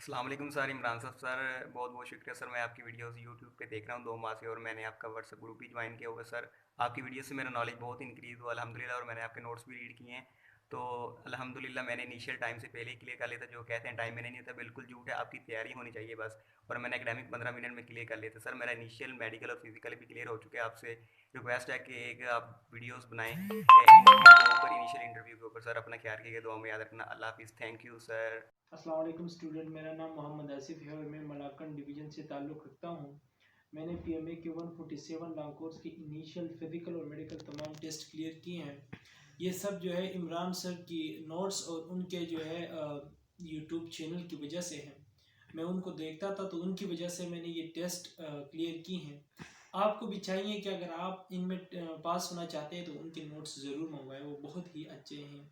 अस्सलाम वालेकुम सर, इमरान साहब सर, बहुत बहुत शुक्रिया सर। मैं आपकी वीडियोस यूट्यूब पे देख रहा हूँ 2 माह से, और मैंने आपका व्हाट्सएप ग्रुप भी ज्वाइन किया हुआ है सर। आपकी वीडियो से मेरा नॉलेज बहुत इंक्रीज़ हुआ अल्हम्दुलिल्लाह, और मैंने आपके नोट्स भी रीड किए हैं। तो अल्हम्दुलिल्लाह मैंने इनिशियल टाइम से पहले ही क्लियर कर लिया था। जो कहते हैं टाइम मैंने नहीं होता, बिल्कुल झूठ है। आपकी तैयारी होनी चाहिए बस। और मैंने एकेडमिक 15 मिनट में क्लियर कर लिया था सर। मेरा इनिशियल मेडिकल और फिजिकल भी क्लियर हो चुके हैं। आपसे रिक्वेस्ट है कि एक आप वीडियोस बनाएं इंटरव्यू के ऊपर, इनिशियल इंटरव्यू के ऊपर सर। अपना ख्याल रखिएगा, दुआ में याद रखना। अल्लाह हाफिज़, थैंक यू सर। अस्सलाम वालेकुम स्टूडेंट, मेरा नाम मोहम्मद आसिफ है और मैं मलाकन डिवीज़न से ताल्लुक़ रखता हूँ। मैंने पीएमए के 147 लॉन्ग कोर्स के इनिशियल फिज़िकल और मेडिकल तमाम टेस्ट क्लियर किए हैं। ये सब जो है इमरान सर की नोट्स और उनके जो है यूट्यूब चैनल की वजह से है। मैं उनको देखता था तो उनकी वजह से मैंने ये टेस्ट क्लियर की हैं। आपको भी चाहिए कि अगर आप इनमें पास होना चाहते हैं तो उनके नोट्स ज़रूर मंगवाएं, वो बहुत ही अच्छे हैं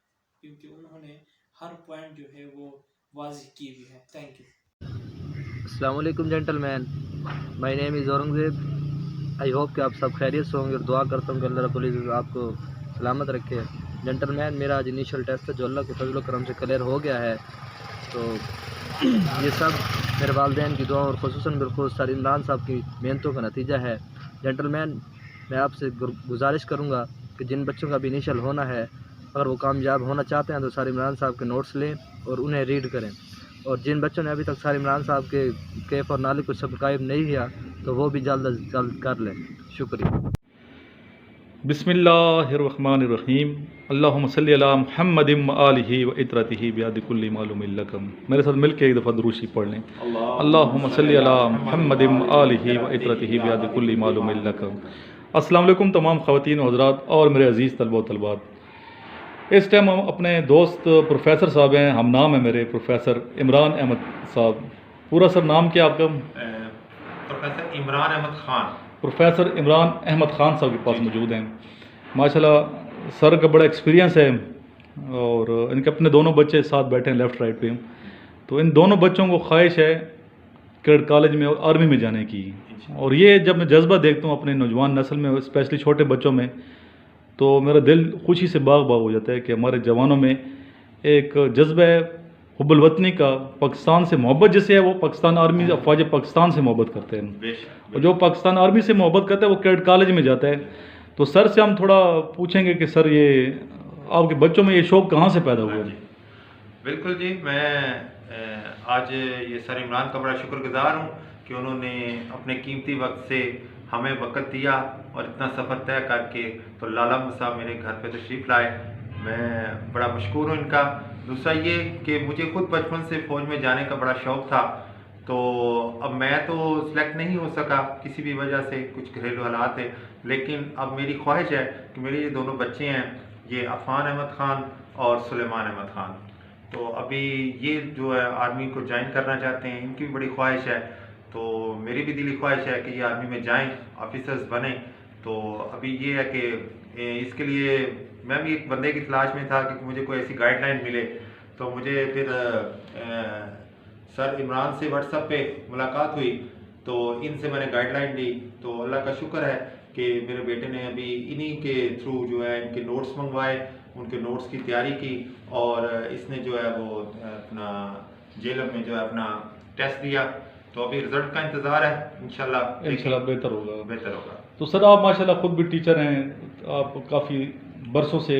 क्योंकि उन्होंने हर पॉइंट जो है वो वाज़ेह की हुई है। Thank you. अस्सलाम वालेकुम gentleman, my name is Aurangzeb. I hope कि आप सब खैरियत से होंगे और दुआ करता हूँ कि अल्लाह रब्बुल इज़्ज़त आपको सलामत रखे। जेंटलमैन, मेरा आज इनिशियल टेस्ट है जो अल्लाह के फजल करम से क्लियर हो गया है। तो ये सब मेरे वालिदैन की दुआ और ख़ुसूसन बिलख़ुसूस सर इमरान साहब की मेहनतों का नतीजा है। जेंटलमैन, मैं आपसे गुजारिश करूँगा कि जिन बच्चों का भी इनिशियल होना है, अगर वो कामयाब होना चाहते हैं तो सर इमरान साहब के नोट्स लें और उन्हें रीड करें। और जिन बच्चों ने अभी तक सर इमरान साहब के कैफ और नाले को सब्सक्राइब नहीं किया तो वो भी जल्द अज जल्द कर लें। शुक्रिया। बिस्मिल्लाहिर्रहमानिर्रहीम। अल्लाहुम्मा सल्लि अला मुहम्मदिम व आलिहि व इत्रतिहि बियादि कुल्ली मालूमिन लकम। मेरे साथ मिलके एक दफ़ा दुरूद शरीफ पढ़ लें। अल्लाहुम्मा सल्लि अला मुहम्मदिम व आलिहि व इत्रतिहि बियादि कुल्ली मालूमिन लकम। अस्सलाम वालेकुम तमाम ख़वातीन व हज़रात और मेरे अज़ीज़ तलबा व तलबात। इस टाइम हम अपने दोस्त प्रोफेसर साहब हैं, हम नाम है मेरे प्रोफेसर इमरान अहमद साहब। पूरा सर नाम क्या आपका? प्रोफेसर इमरान अहमद ख़ान। प्रोफेसर इमरान अहमद ख़ान साहब के पास मौजूद हैं। माशाल्लाह सर का बड़ा एक्सपीरियंस है और इनके अपने दोनों बच्चे साथ बैठे हैं लेफ़्ट राइट पे। तो इन दोनों बच्चों को ख्वाहिश है कैडेट कॉलेज में और आर्मी में जाने की। और ये जब मैं जज्बा देखता हूँ अपने नौजवान नस्ल में, स्पेशली छोटे बच्चों में, तो मेरा दिल खुशी से बाग बाग हो जाता है कि हमारे जवानों में एक जज्बा है हुब्बुल वतनी का। पाकिस्तान से मोहब्बत जैसे है, वो पाकिस्तान आर्मी अफवाज पाकिस्तान से मोहब्बत करते हैं, और जो पाकिस्तान आर्मी से मोहब्बत करता है वो कैडेट कॉलेज में जाता है। तो सर से हम थोड़ा पूछेंगे कि सर ये आपके बच्चों में ये शौक़ कहाँ से पैदा हुआ? बिल्कुल जी, मैं आज ये सर इमरान का बड़ा शुक्रगुज़ार हूँ कि उन्होंने अपने कीमती वक्त से हमें वक्त दिया और इतना सफ़र तय करके तो लाला साहब मेरे घर पे तशरीफ़ लाए। मैं बड़ा मशकूर हूँ इनका। दूसरा ये कि मुझे खुद बचपन से फ़ौज में जाने का बड़ा शौक़ था, तो अब मैं तो सिलेक्ट नहीं हो सका किसी भी वजह से, कुछ घरेलू हालात थे, लेकिन अब मेरी ख्वाहिश है कि मेरे ये दोनों बच्चे हैं, ये अफ़ान अहमद ख़ान और सुलेमान अहमद ख़ान, तो अभी ये जो है आर्मी को ज्वाइन करना चाहते हैं। इनकी भी बड़ी ख्वाहिश है, तो मेरी भी दिली ख्वाहिश है कि ये आर्मी में जाएं, ऑफिसर्स बने। तो अभी ये है कि इसके लिए मैं भी एक बंदे की तलाश में था कि मुझे कोई ऐसी गाइडलाइन मिले। तो मुझे फिर सर इमरान से व्हाट्सएप पे मुलाकात हुई, तो इनसे मैंने गाइडलाइन ली। तो अल्लाह का शुक्र है कि मेरे बेटे ने अभी इन्हीं के थ्रू जो है इनके नोट्स मंगवाए, उनके नोट्स की तैयारी की, और इसने जो है वो अपना जेलम में जो है अपना टेस्ट दिया। तो अभी रिजल्ट का इंतज़ार है, इंशाल्लाह बेहतर होगा। बेहतर होगा। तो सर आप माशाल्लाह खुद भी टीचर हैं, आप काफ़ी बरसों से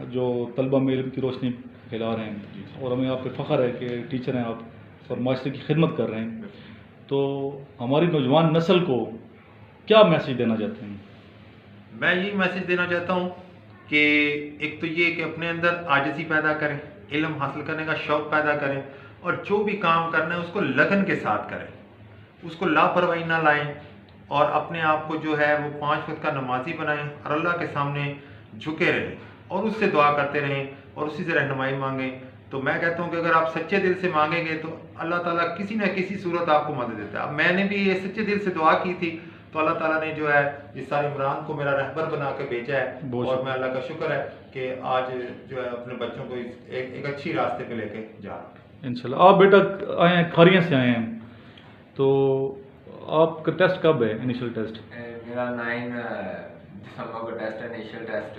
जो तलबा में इल्म की रोशनी फैला रहे हैं, और हमें आप पे फ़ख्र है कि टीचर हैं आप और माशरे की खिदमत कर रहे हैं। तो हमारी नौजवान नस्ल को क्या मैसेज देना चाहते हैं? मैं यही मैसेज देना चाहता हूँ कि एक तो ये कि अपने अंदर आजिज़ी पैदा करें, इल्म हासिल करने का शौक़ पैदा करें, और जो भी काम करना है उसको लगन के साथ करें, उसको लापरवाही ना लाएं, और अपने आप को जो है वो 5 वक्त का नमाजी बनाएं और अल्लाह के सामने झुके रहें और उससे दुआ करते रहें और उसी से रहनुमाई मांगें। तो मैं कहता हूँ कि अगर आप सच्चे दिल से मांगेंगे तो अल्लाह ताला किसी न किसी सूरत आपको मदद देता है। अब मैंने भी ये सच्चे दिल से दुआ की थी, तो अल्लाह ताला ने जो है इस साल इमरान को मेरा रहबर बना के भेजा है, और मैं अल्लाह का शुक्र है कि आज जो है अपने बच्चों को एक अच्छी रास्ते पे लेके जा रहा हूँ इंशाल्लाह। आप बेटा आए हैं, खारियाँ से आए हैं, तो आपका टेस्ट कब है, इनिशियल टेस्ट? मेरा 9 दिसंबर को टेस्ट है, इनिशियल टेस्ट।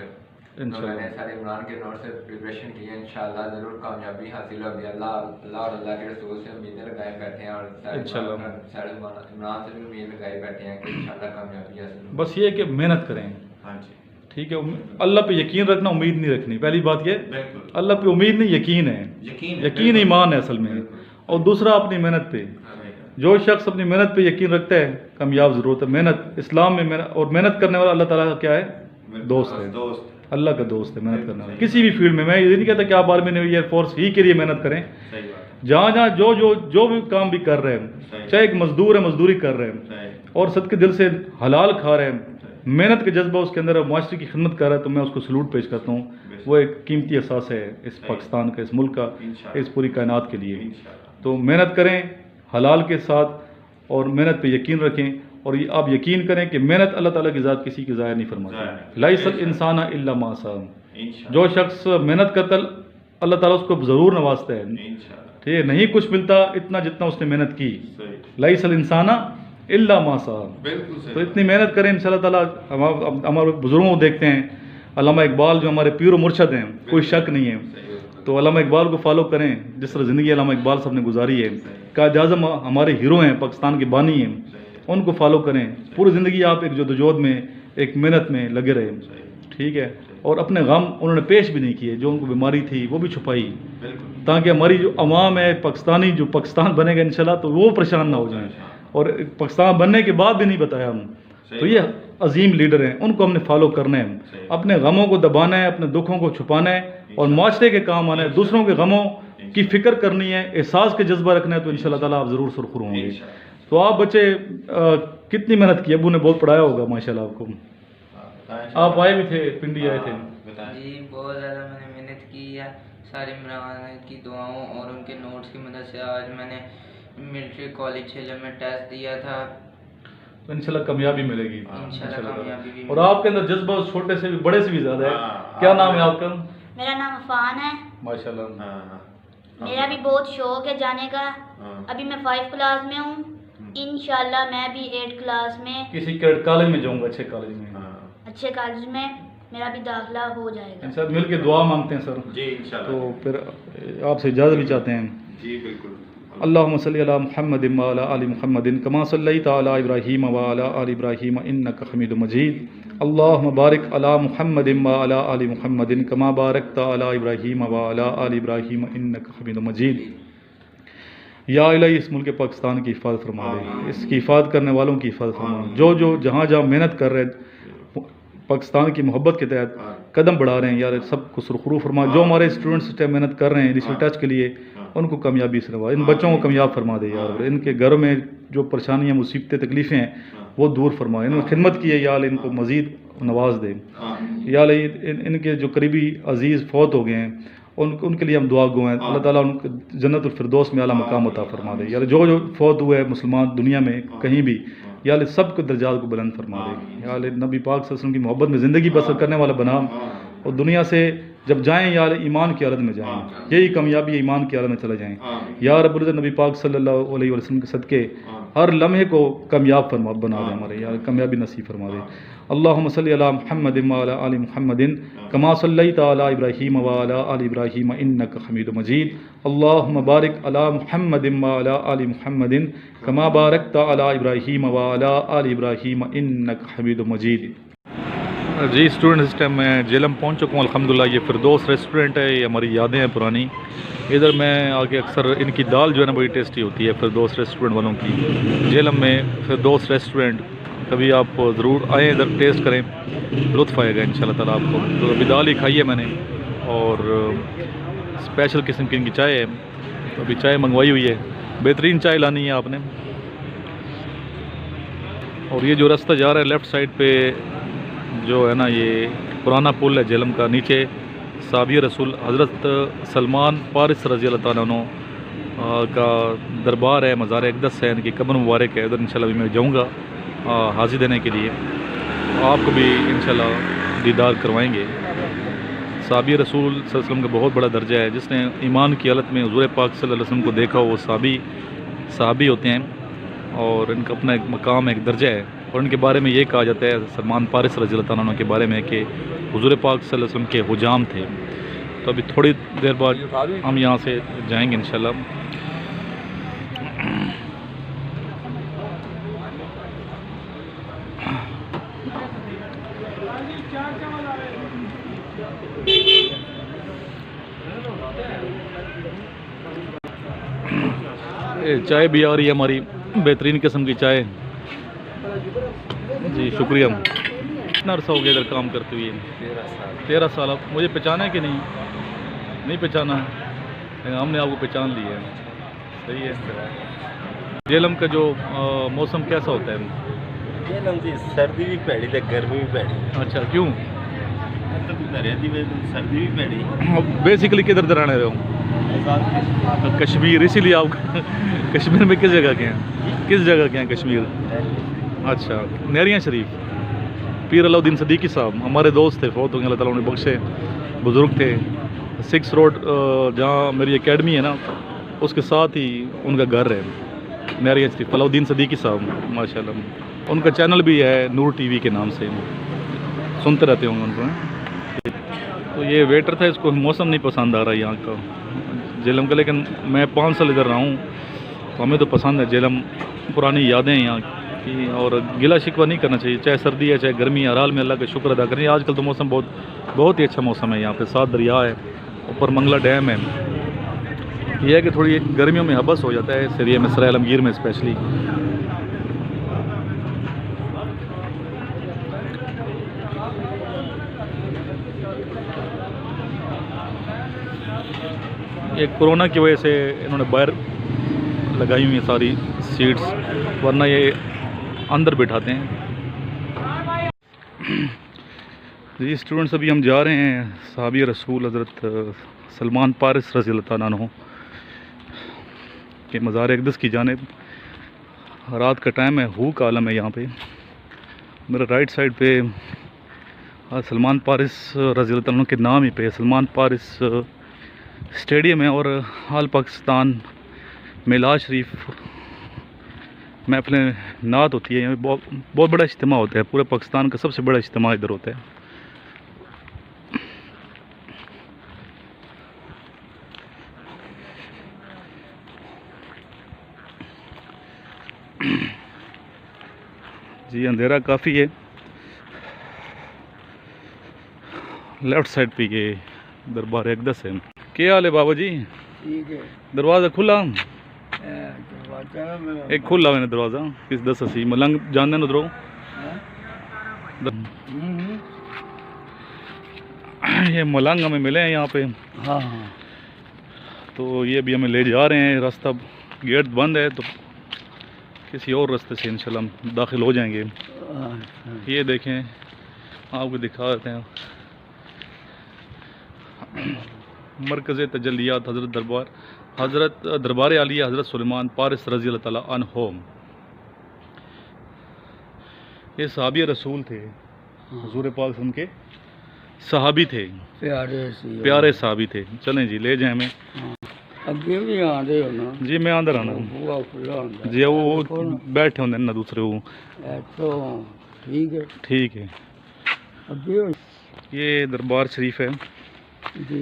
तो मैंने सर इमरान के नोट से प्रिपरेशन की है, इंशाल्लाह ज़रूर कामयाबी हासिल होगी। अल्लाह और अल्लाह के रसूल से उम्मीदें लगाए बैठे हैं और सर इमरान से भी उम्मीद लगाए बैठे हैं कि इंशाल्लाह कामयाबी हासिल होगी। बस ये है कि मेहनत करें। हाँ जी, ठीक है, अल्लाह पे यकीन रखना, उम्मीद नहीं रखनी। पहली बात ये, बिल्कुल अल्लाह पे उम्मीद नहीं, यकीन है। यकीन ईमान है असल में। और दूसरा अपनी मेहनत पे, जो शख्स अपनी मेहनत पे यकीन रखता है कामयाब ज़रूर है। मेहनत इस्लाम में मेहनत, और मेहनत करने वाला अल्लाह ताला का क्या है? दोस्त है, अल्लाह का दोस्त है मेहनत करने वाला। किसी भी फील्ड में, मैं ये नहीं कहता कि आप आर्मी नेवी एयरफोर्स ही के लिए मेहनत करें। जहाँ जहाँ जो भी काम भी कर रहे हैं, चाहे एक मजदूर है मजदूरी कर रहे हैं और सदके दिल से हलाल खा रहे हैं, मेहनत के जज्बा उसके अंदर है, माशरे की खिदमत कर रहा है, तो मैं उसको सलूट पेश करता हूँ। वो एक कीमती एहसास है इस पाकिस्तान का, इस मुल्क का, इस पूरी कायनात के लिए। तो मेहनत करें हलाल के साथ और मेहनत पे यकीन रखें। और ये आप यकीन करें कि मेहनत अल्लाह ताला की ज़ात किसी की ज़ाहिर नहीं फरमाती। लाइसल इंसाना इल्ला मा सा। जो शख्स मेहनत करता अल्लाह ताला उसको ज़रूर नवाजता है। ठीक है, नहीं कुछ मिलता इतना जितना उसने मेहनत की। लाइसल इंसाना इल्ला मा सा। तो इतनी मेहनत करें इंशाअल्लाह ताला। हमारे बुजुर्गों को देखते हैं, अल्लामा इकबाल जो हमारे पीर व मुर्शद हैं, कोई शक नहीं है, तो अल्लामा इकबाल को फॉलो करें। जिस तरह ज़िंदगी अल्लामा इकबाल साहब ने गुजारी है, कायद आज़म हमारे हीरो हैं, पाकिस्तान के बानी हैं, उनको फॉलो करें। पूरी ज़िंदगी आप एक जदोजहद में, एक मेहनत में लगे रहे। ठीक है, और अपने गम उन्होंने पेश भी नहीं किए। जो उनको बीमारी थी वो भी छुपाई, ताकि हमारी जो अवाम है पाकिस्तानी, जो पाकिस्तान बनेगा इंशाल्लाह, तो वो परेशान ना हो जाएं। और पाकिस्तान बनने के बाद भी नहीं बताया हम, तो ये अजीम लीडर हैं, उनको हमने फॉलो करना है। अपने गमों को दबाना है, अपने दुखों को छुपाना है और माशरे के काम आना है। दूसरों के गमों की फ़िक्र करनी है, एहसास के जज्बा रखना है, तो इंशाल्लाह ताला आप ज़रूर सुरखुर होंगे। तो आप बच्चे कितनी मेहनत की, अबू ने बहुत पढ़ाया होगा माशाल्लाह आपको। आप आए भी थे, पिंडी आए थे जी, बहुत ज़्यादा मैंने मेहनत की है। सारे इमरान की दुआओं और उनके नोट्स की मदद से आज मैंने मिलिट्री कॉलेज झेलम में टेस्ट दिया था, तो इंशाल्लाह कामयाबी मिलेगी। इंशाल्लाह कामयाबी भी। और आपके अंदर जज्बा उस छोटे से भी बड़े से भी ज़्यादा है। क्या नाम है आपका? मेरा नाम अफान है। माशाल्लाह। मेरा भी बहुत शौक है जाने का। अभी मैं 5 क्लास में हूँ, इंशाल्लाह मैं भी 8 क्लास में किसी कॉलेज में जाऊंगा, अच्छे कॉलेज में। अच्छे कॉलेज में मेरा भी दाखिला हो जाएगा। इंशाल्लाह मिल के दुआ मांगते हैं सर जी इंशाल्लाह। तो फिर आपसे इजाज़त भी चाहते हैं। जी बिल्कुल। अल्लाहुम्मा सल्लि अला मुहम्मदिन व अला आलि मुहम्मदिन कमा सल्लैता अला इब्राहीम व अला आलि इब्राहीम इन्नका हमीदुम मजीद। अल्लाहुम्मा बारिक अला मुहम्मदिन व अला आलि मुहम्मदिन कमा बारकता अला इब्राहीम व अला आलि इब्राहीम इन्नका हमीदुम मजीद। या इलाही इस मुल्क पाकिस्तान की हिफाजत फरमा दे, इसकी हिफाजत करने वालों की हिफाजत फरमा। जो जहाँ जहाँ मेहनत कर रहे हैं पाकिस्तान की मोहब्बत के तहत कदम बढ़ा रहे हैं, यार सबको सुरखरू फरमा। जो हमारे स्टूडेंट्स इस टाइम मेहनत कर रहे हैं इनिशियल टेस्ट के लिए, उनको कामयाबी से नवाज। इन बच्चों को कामयाब फरमा दे यार। इनके घर में जो परेशानियाँ, मुसीबतें, तकलीफ़ें हैं, वो दूर फरमा। इन्होंने खिदमत की है यार, इनको मज़ीद नवाज दे यार। इनके जो करीबी अजीज़ फौत हो गए हैं, उनके लिए हम दुआ गो हैं। अल्लाह ताला उनको जन्नतुल फिरदौस में आला मकाम अता फरमा दे यार। जो फौत हुए हैं मुसलमान दुनिया में कहीं भी, यार सब के दर्जात को बुलंद फरमा दे यार। नबी पाक सल्लल्लाहु अलैहि वसल्लम की मोहब्बत में ज़िंदगी बसर करने वाला बना, और दुनिया से जब जाएँ यार ईमान की हालत में जाएँ। यही कामयाबी, ईमान की हालत में चला जाएँ यार। रब्बुल इज़्ज़त नबी पाक सल्लल्लाहु अलैहि वसल्लम के सदक़े हर लम्हे को कामयाब फरमा बना दे हमारे यार, कामयाबी नसीब फरमा दे। अल्लाहुम्मा सल्लि अला मुहम्मदिन व अला आलि मुहम्मदिन कमा सल्लैता अला इब्राहीम व अला आलि इब्राहीम इन्नका हमीदुम मजीद। अल्लाहुम्मा बारिक अला मुहम्मदिन व अला आलि मुहम्मदिन कमा बारकता अला इब्राहीम व अला आलि इब्राहीम इन्नका हमीदुम मजीद। जी स्टूडेंट, इस टाइम मैं जेलम पहुंच चुका हूँ अल्हम्दुलिल्लाह। ये फिरदौस रेस्टोरेंट है, ये हमारी यादें हैं पुरानी। इधर मैं आके अक्सर, इनकी दाल जो है ना बड़ी टेस्टी होती है फिरदौस रेस्टोरेंट वालों की। जेलम में फिरदौस रेस्टोरेंट, कभी आप ज़रूर आएँ, इधर टेस्ट करें, लुत्फ़ आएगा इंशाल्लाह ताला आपको। तो अभी दाल ही खाई है मैंने, और स्पेशल किस्म की इनकी चाय है, तो अभी चाय मंगवाई हुई है। बेहतरीन चाय लानी है आपने। और ये जो रास्ता जा रहा है लेफ़्ट साइड पे जो है ना, ये पुराना पुल है जेलम का। नीचे साहबी रसूल हज़रत सलमान फारिस रज़ी अल्लाह तआला अन्हु का दरबार है, मज़ार अक़दस है, इनकी कब्र मुबारक है। उधर इंशाल्लाह मैं जाऊँगा हाज़िर देने के लिए, आपको भी इंशाल्लाह दीदार करवाएंगे। साहबी रसूल सल्लल्लाहु अलैहि वसल्लम का बहुत बड़ा दर्जा है। जिसने ईमान की हालत में हुज़ूर पाक सल्लल्लाहु अलैहि वसल्लम को देखा, वो साहबी होते हैं, और इनका अपना एक मकाम है, एक दर्जा है। और उनके बारे में ये कहा जाता है सलमान पारिस रज़ी अल्लाह तआला अन्हु के बारे में कि हुज़ूर पाक सल्लल्लाहु अलैहि वसल्लम के हुजाम थे। तो अभी थोड़ी देर बाद हम यहाँ से जाएंगे इंशाल्लाह। चाय भी आ रही है हमारी, बेहतरीन किस्म की चाय जी, शुक्रिया। कितना अर्सा हो गया इधर काम करते हुए? 13 साल। अब मुझे पहचाना है कि नहीं पहचाना? हमने आपको पहचान लिया है, सही है। जेलम का जो मौसम कैसा होता है? जेलम जी सर्दी भी भैड़ी तो गर्मी भी भैड़ी। अच्छा, क्यों? सर्दी भी भैड़ी। अब बेसिकली किधर रहने रहे हो? कश्मीर, इसीलिए आप कश्मीर में किस जगह के हैं? किस जगह के हैं कश्मीर? अच्छा, नहरिया शरीफ। पीर अलाउद्दीन सदीकी साहब हमारे दोस्त थे, फौत हो गए, अल्लाह ताला उन्हें बख्शे, बुज़ुर्ग थे। 6 रोड जहाँ मेरी एकेडमी है ना, उसके साथ ही उनका घर है, नहरिया शरीफ। अलाउद्दीन सदीकी साहब माशाल्लाह, उनका चैनल भी है नूर टीवी के नाम से, सुनते रहते होंगे उनको। तो ये वेटर था, इसको मौसम नहीं पसंद आ रहा यहाँ का जेलम का, लेकिन मैं 5 साल इधर रहा हूँ तो हमें तो पसंद है जेलम। पुरानी यादें हैं यहाँ की, और गिला शिकवा नहीं करना चाहिए, चाहे सर्दी है चाहे गर्मी है, हर हाल में अल्लाह का शुक्र अदा करें। आजकल तो मौसम बहुत ही अच्छा मौसम है यहाँ पे। 7 दरिया है, ऊपर मंगला डैम है। यह है कि थोड़ी गर्मियों में हबस हो जाता है इस एरिया में, सराय आलमगीर में स्पेशली। ये कोरोना की वजह से इन्होंने बाहर लगाई हुई हैं सारी सीट्स, वरना ये अंदर बिठाते हैं। जी स्टूडेंट्स, अभी हम जा रहे हैं सहाबी रसूल हज़रत सलमान पारिस रज़ी अल्लाह तआला अन्हु के मज़ार अक़दस की जानिब। रात का टाइम है, हू का आलम है यहाँ पे। मेरा राइट साइड पे सलमान पारिस रज़ी अल्लाह तआला अन्हु के नाम ही पे सलमान पारिस स्टेडियम है, और हाल पाकिस्तान मिलाद शरीफ महफिल नात होती है। यहाँ बहुत बड़ा इज्तिमा होता है, पूरे पाकिस्तान का सबसे बड़ा इज्तिमा इधर होता है। जी अंधेरा काफ़ी है। लेफ़्ट साइड पे ये दरबार अक़दस है। क्या हाल है बाबा जी? ठीक है। दरवाज़ा खुला? दरवाजा एक खुला मैंने दरवाज़ा किस 10 असी मलंग जानने न उधरों। ये मलंग हमें मिले हैं यहाँ पे। हाँ। तो ये भी हमें ले जा रहे हैं, रास्ता गेट बंद है, तो किसी और रास्ते से इंशाल्लाह हम दाखिल हो जाएंगे। ये देखें, आपको दिखा देते हैं मरकज़ तजल्लियात हज़रत दरबार आलिया हज़रत सुलेमान पारिस रज़ी अल्लाह तआला अन्हु। ये सहाबी रसूल थे, हुज़ूर पाक के सहाबी थे, प्यारे सहाबी थे। चलें जी, ले जाएं हमें। अगे भी आंदे हो ना जी? मैं अंदर आना जी, वो बैठे होंगे ना दूसरे वो। तो ठीक है। अगे ये दरबार शरीफ है जी।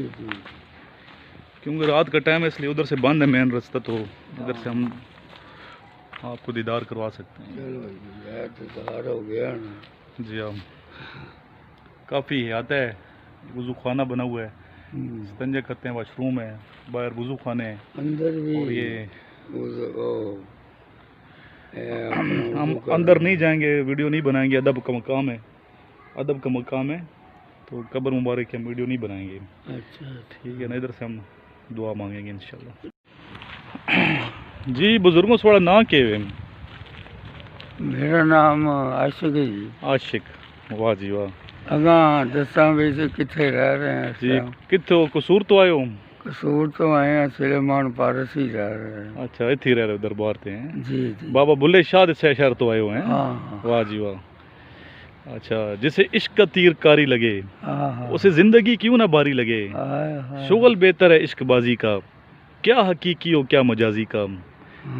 क्योंकि रात का टाइम है इसलिए उधर से बंद है मेन रास्ता, तो इधर से हम आपको दीदार करवा सकते हैं। चलो हो गया ना जी हाँ, काफ़ी आता है। वज़ू खाना बना हुआ है, तंजे करते हैं, वाशरूम है, बाहर वज़ू खाने हैं, अंदर भी। और ये हम अंदर नहीं जाएंगे, वीडियो नहीं बनाएंगे, अदब का मकाम है, अदब का मकाम है, तो कब्र मुबारक की हम वीडियो नहीं बनाएंगे। अच्छा ठीक है ना? इधर से हम दुआ मांगेंगे इंशाल्लाह। जी बुज़ुर्गों से बड़ा ना के? मेरा नाम आशिक है जी। आशिक, वाह जी वाह। अगा दसा वैसे किथे रह रहे हैं जी? कितो कसूर तो आयो? कसूर तो आए हैं, सुलेमान पारस ही रह रहे हैं। अच्छा, इतने रह रहे हो दरबार ते हैं? जी जी। बाबा बुल्ले शाह दे शहर तो आयो हैं? हाँ। वाह जी वाह। अच्छा, जिसे इश्क का तीर कारी लगे, हाँ। उसे जिंदगी क्यों ना बारी लगे। शुगल बेहतर है इश्क बाजी का, क्या हकीकी हो क्या मजाजी का।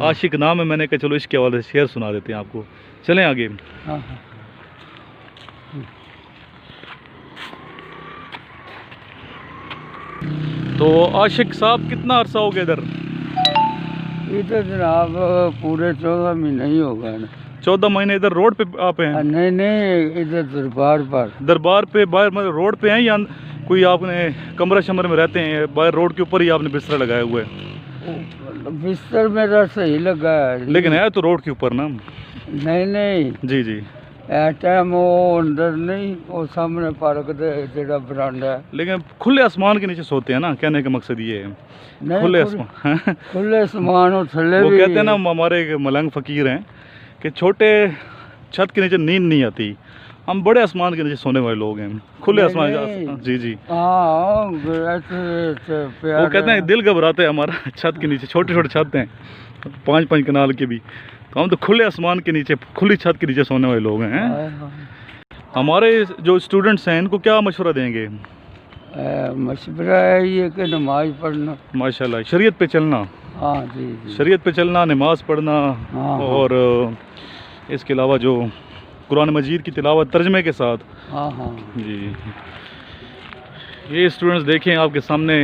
आशिक नाम है, मैंने कहा चलो इसके हवाले से शेर सुना देते हैं आपको। चलें आगे। हाँ हाँ। तो आशिक साहब कितना अरसा हो गया इधर? इधर जनाब पूरे 14 महीने ही हो गए ना। 14 महीने इधर रोड पे आप हैं? नहीं नहीं, इधर दरबार पर। दरबार पे बाहर मतलब रोड पे हैं या कोई आपने कमरा शमर में रहते हैं? बाहर रोड के ऊपर ही आपने बिस्तर लगाया हुआ है? बिस्तर मेरा सही लगा है, लेकिन है तो रोड के ऊपर ना। नहीं नहीं जी जी। टाइम वो अंदर नहीं, वो सामने पार्क दे जेड़ा बरांडा है। लेकिन खुले आसमान के नीचे सोते हैं ना, कहने का मकसद ये है। खुले आसमान खुले आसमान और थल्ले वो भी। कहते हैं ना, हमारे एक मलंग फकीर हैं कि छोटे छत के नीचे नींद नहीं आती, हम बड़े आसमान के नीचे सोने वाले लोग हैं, खुले आसमान। जी जी। हाँ, वो कहते हैं दिल घबराता है हमारा छत के नीचे, छोटे छोटे छत हैं 5-5 कनाल के भी, तो हम तो खुले आसमान के नीचे, खुली छत के नीचे सोने वाले लोग हैं। हमारे जो स्टूडेंट्स हैं इनको क्या मशवरा देंगे? मशवरा है ये कि नमाज पढ़ना, माशाल्लाह, शरीयत पे चलना। हाँ जी, शरीयत पे चलना, नमाज पढ़ना, और इसके अलावा जो कुरान मजीद की तिलावत तर्जमे के साथ। हाँ हाँ जी। ये स्टूडेंट्स देखें आपके सामने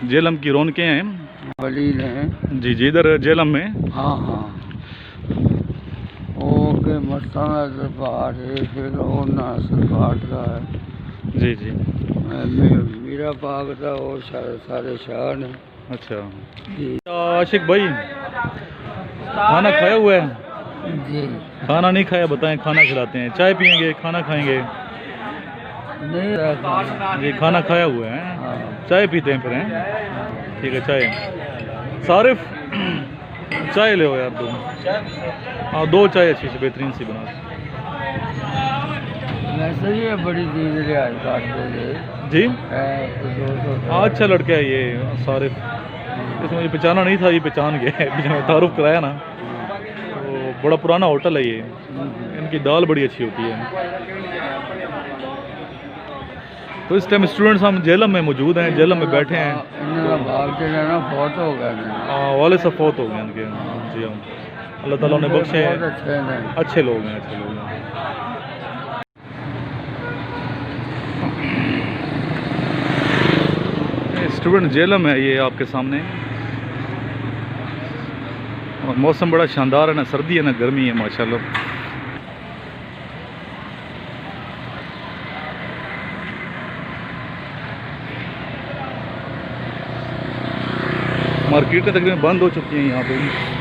जेलम की रौनकें हैं। वलील हैं। जी जी, इधर जेलम में। हाँ हाँ, ओके मस्ताना दरबार है, फिर और ना सरकार का है। जी जी। मीरा बाग था और सारे शाह ने। अच्छा जी। आशिक भाई, खाना खाया हुआ है? जी। खाना नहीं खाया, बताएं, खाना खिलाते हैं। चाय पियेंगे, खाना खाएंगे? नहीं जी, खाना खाया हुआ है। हाँ। चाय पीते हैं फिर, हैं? ठीक है, चाय। सारिफ चाय ले यार 2। हाँ 2 चाय अच्छी सी बेहतरीन सी बना। वैसे ही है, बड़ी चीज रियाज काटते थे जी। तो अच्छा लड़का है ये सारिफ, इसमें मुझे पहचाना नहीं था, ये पहचान गया है, बीच में तारुफ कराया ना। तो बड़ा पुराना होटल है ये, इनकी दाल बड़ी अच्छी होती है। तो इस टाइम स्टूडेंट्स हम जेलम में मौजूद हैं, जेलम में बैठे हैं। फोत हो गए, वाले सब फोत हो गए इनके। जी हाँ, अल्लाह ताला ने बख्शे हैं, अच्छे लोग हैं, अच्छे लोग हैं। स्टूडेंट जेलम है ये आपके सामने, और मौसम बड़ा शानदार है, ना सर्दी है ना गर्मी है, माशाल्लाह। मार्केटें तकरीबन बंद हो चुकी हैं यहाँ पे।